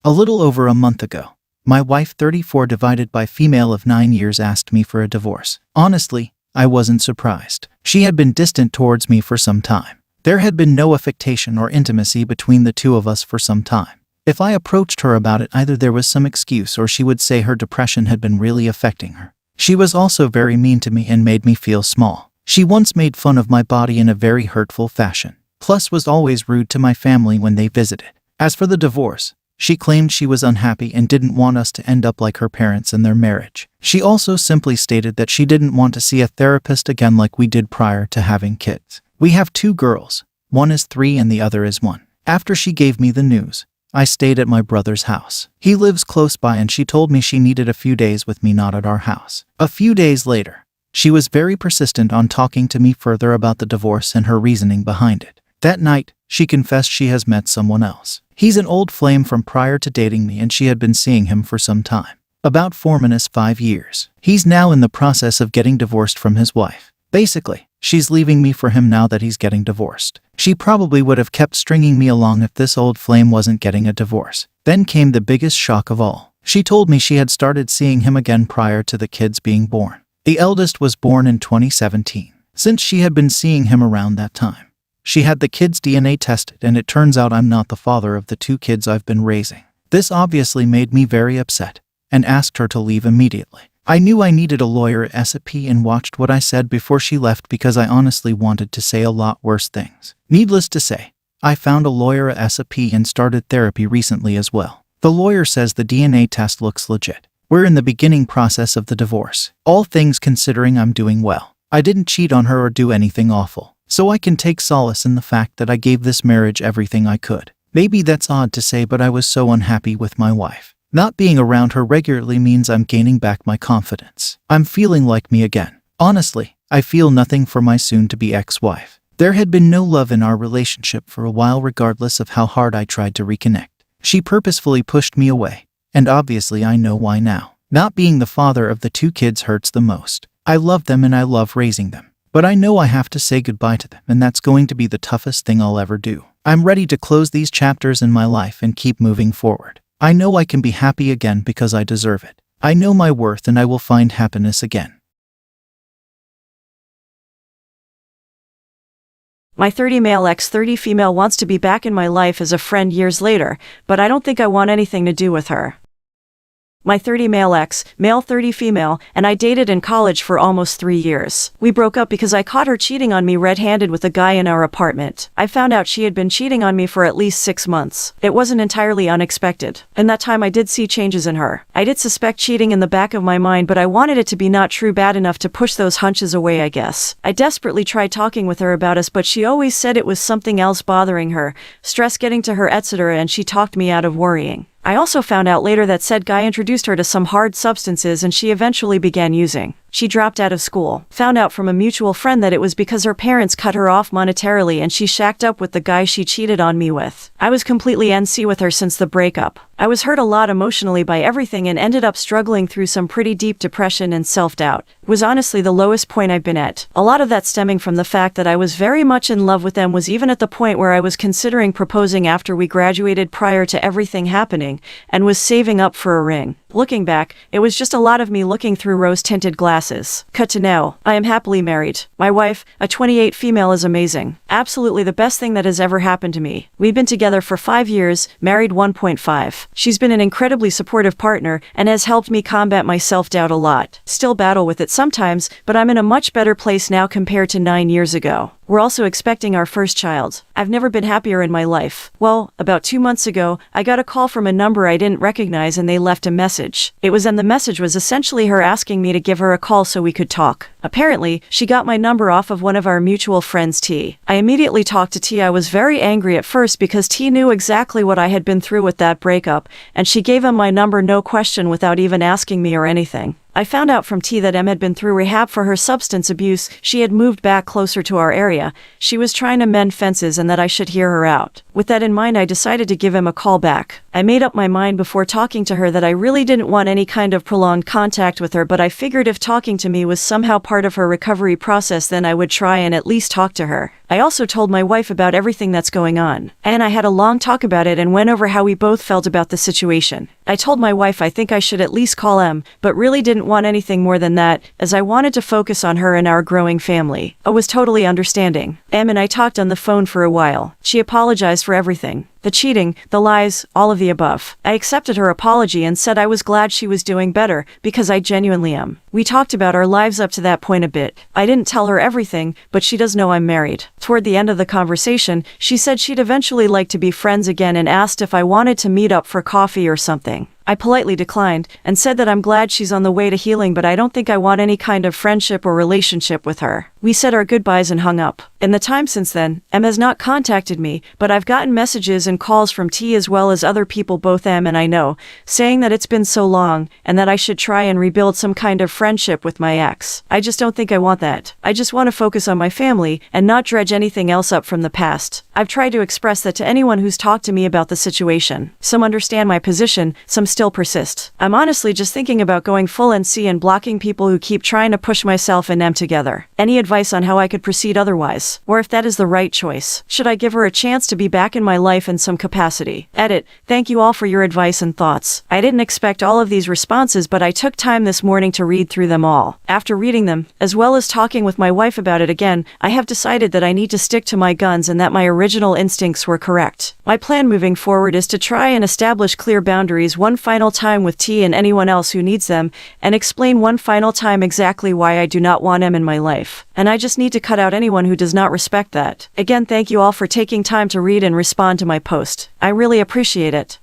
A little over a month ago, my wife 34 divided by female of 9 years asked me for a divorce. Honestly, I wasn't surprised. She had been distant towards me for some time. There had been no affection or intimacy between the two of us for some time. If I approached her about it, either there was some excuse or she would say her depression had been really affecting her. She was also very mean to me and made me feel small. She once made fun of my body in a very hurtful fashion, plus was always rude to my family when they visited. As for the divorce, she claimed she was unhappy and didn't want us to end up like her parents in their marriage. She also simply stated that she didn't want to see a therapist again like we did prior to having kids. We have 2 girls, one is 3 and the other is 1. After she gave me the news, I stayed at my brother's house. He lives close by and she told me she needed a few days with me not at our house. A few days later, she was very persistent on talking to me further about the divorce and her reasoning behind it. That night, she confessed she has met someone else. He's an old flame from prior to dating me and she had been seeing him for some time. About 4-5 years. He's now in the process of getting divorced from his wife. Basically, she's leaving me for him now that he's getting divorced. She probably would have kept stringing me along if this old flame wasn't getting a divorce. Then came the biggest shock of all. She told me she had started seeing him again prior to the kids being born. The eldest was born in 2017. Since she had been seeing him around that time, she had the kids' DNA tested and it turns out I'm not the father of the 2 kids I've been raising. This obviously made me very upset and asked her to leave immediately. I knew I needed a lawyer ASAP and watched what I said before she left because I honestly wanted to say a lot worse things. Needless to say, I found a lawyer ASAP and started therapy recently as well. The lawyer says the DNA test looks legit. We're in the beginning process of the divorce. All things considering, I'm doing well. I didn't cheat on her or do anything awful, so I can take solace in the fact that I gave this marriage everything I could. Maybe that's odd to say, but I was so unhappy with my wife. Not being around her regularly means I'm gaining back my confidence. I'm feeling like me again. Honestly, I feel nothing for my soon-to-be ex-wife. There had been no love in our relationship for a while regardless of how hard I tried to reconnect. She purposefully pushed me away, and obviously I know why now. Not being the father of the 2 kids hurts the most. I love them and I love raising them. But I know I have to say goodbye to them, and that's going to be the toughest thing I'll ever do. I'm ready to close these chapters in my life and keep moving forward. I know I can be happy again because I deserve it. I know my worth and I will find happiness again. My 30 male ex 30 female wants to be back in my life as a friend years later, but I don't think I want anything to do with her. My 30 male ex, male 30 female, and I dated in college for almost 3 years. We broke up because I caught her cheating on me red-handed with a guy in our apartment. I found out she had been cheating on me for at least 6 months. It wasn't entirely unexpected. In that time I did see changes in her. I did suspect cheating in the back of my mind, but I wanted it to be not true bad enough to push those hunches away, I guess. I desperately tried talking with her about us, but she always said it was something else bothering her, stress getting to her, etc., and she talked me out of worrying. I also found out later that said guy introduced her to some hard substances and she eventually began using. She dropped out of school. Found out from a mutual friend that it was because her parents cut her off monetarily and she shacked up with the guy she cheated on me with. I was completely NC with her since the breakup. I was hurt a lot emotionally by everything and ended up struggling through some pretty deep depression and self-doubt. It was honestly the lowest point I've been at. A lot of that stemming from the fact that I was very much in love with them, was even at the point where I was considering proposing after we graduated prior to everything happening, and was saving up for a ring. Looking back, it was just a lot of me looking through rose-tinted glasses. Cut to now. I am happily married. My wife, a 28 female, is amazing. Absolutely the best thing that has ever happened to me. We've been together for 5 years, married 1.5. She's been an incredibly supportive partner and has helped me combat my self-doubt a lot. Still battle with it sometimes, but I'm in a much better place now compared to 9 years ago. We're also expecting our first child. I've never been happier in my life. Well, about 2 months ago, I got a call from a number I didn't recognize and they left a message. The message was essentially her asking me to give her a call so we could talk. Apparently, she got my number off of one of our mutual friends, T. I immediately talked to T. I was very angry at first because T knew exactly what I had been through with that breakup, and she gave him my number no question without even asking me or anything. I found out from T that M had been through rehab for her substance abuse, she had moved back closer to our area, she was trying to mend fences, and that I should hear her out. With that in mind, I decided to give M a call back. I made up my mind before talking to her that I really didn't want any kind of prolonged contact with her, but I figured if talking to me was somehow part of her recovery process, then I would try and at least talk to her. I also told my wife about everything that's going on, and I had a long talk about it and went over how we both felt about the situation. I told my wife I think I should at least call M, but really didn't want anything more than that, as I wanted to focus on her and our growing family. I was totally understanding. M and I talked on the phone for a while. She apologized for everything. The cheating, the lies, all of the above. I accepted her apology and said I was glad she was doing better, because I genuinely am. We talked about our lives up to that point a bit. I didn't tell her everything, but she does know I'm married. Toward the end of the conversation, she said she'd eventually like to be friends again and asked if I wanted to meet up for coffee or something. I politely declined, and said that I'm glad she's on the way to healing, but I don't think I want any kind of friendship or relationship with her. We said our goodbyes and hung up. In the time since then, M has not contacted me, but I've gotten messages and calls from T as well as other people both M and I know, saying that it's been so long, and that I should try and rebuild some kind of friendship with my ex. I just don't think I want that. I just want to focus on my family, and not dredge anything else up from the past. I've tried to express that to anyone who's talked to me about the situation. Some understand my position, some still persist. I'm honestly just thinking about going full NC and blocking people who keep trying to push myself and M together. Any advice on how I could proceed otherwise? Or if that is the right choice? Should I give her a chance to be back in my life in some capacity? Edit. Thank you all for your advice and thoughts. I didn't expect all of these responses, but I took time this morning to read through them all. After reading them, as well as talking with my wife about it again, I have decided that I need to stick to my guns and that my original instincts were correct. My plan moving forward is to try and establish clear boundaries one final time with T and anyone else who needs them, and explain one final time exactly why I do not want M in my life. And I just need to cut out anyone who does not respect that. Again, thank you all for taking time to read and respond to my post. I really appreciate it.